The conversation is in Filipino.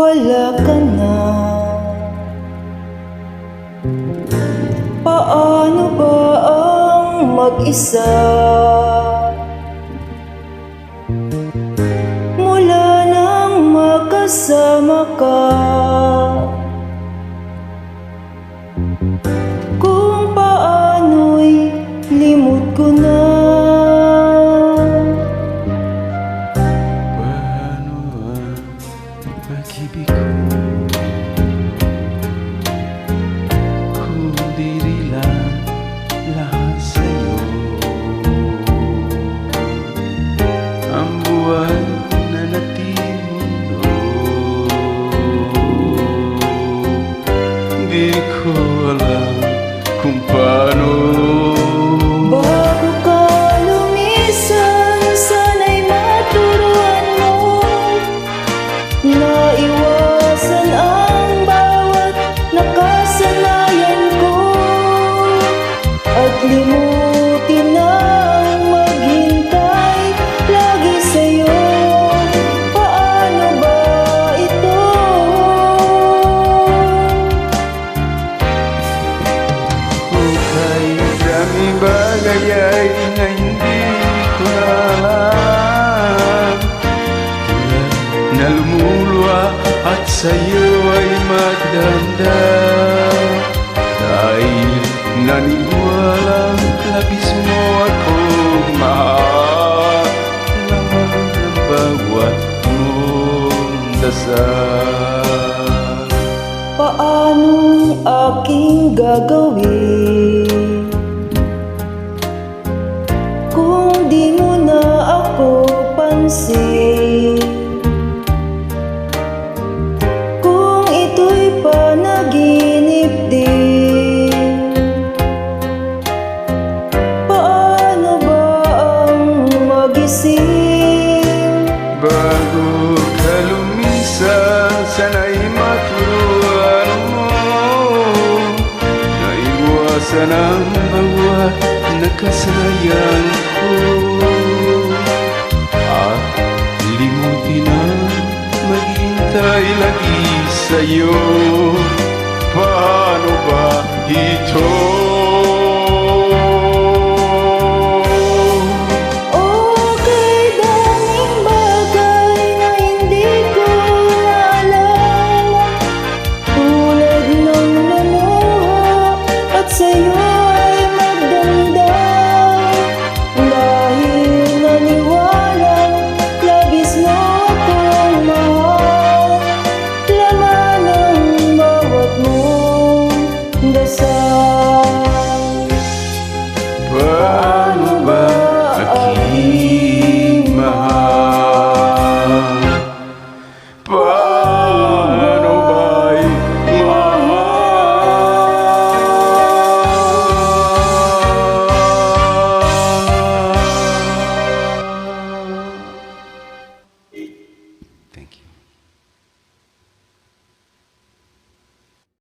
wala ka na. Paano ba ang mag-isa? Mula nang magkasama ka, kung paano'y limot ko na. Paano ang pag-ibig ko kung di lang lahat sa'yo? Ang buwan na natimundo, di ko alam kung paano. Bago ka lumisan, sana'y maturuan mo na iwasan ang bawat nakasanayan ko, at limutin ang maghintay lagi sa'yo. Paano ba ito? Kay daming bagay ay na hindi ko alam, tulad na lumuluwa at sa'yo ay magdamdam. Dahil naniwalang labis mo akong mahal, laman ng bawat mong dasal. Paanong aking gagawin kung di mo na ako pansin? Kung ito'y panaginip din, paano ba ang magising? Bago ka lumisan, sana'y maturuan mo na iwasan ang bawat nakasanayan ko, at limutin ang maghintay lagi sa'yo. Paano ba ito?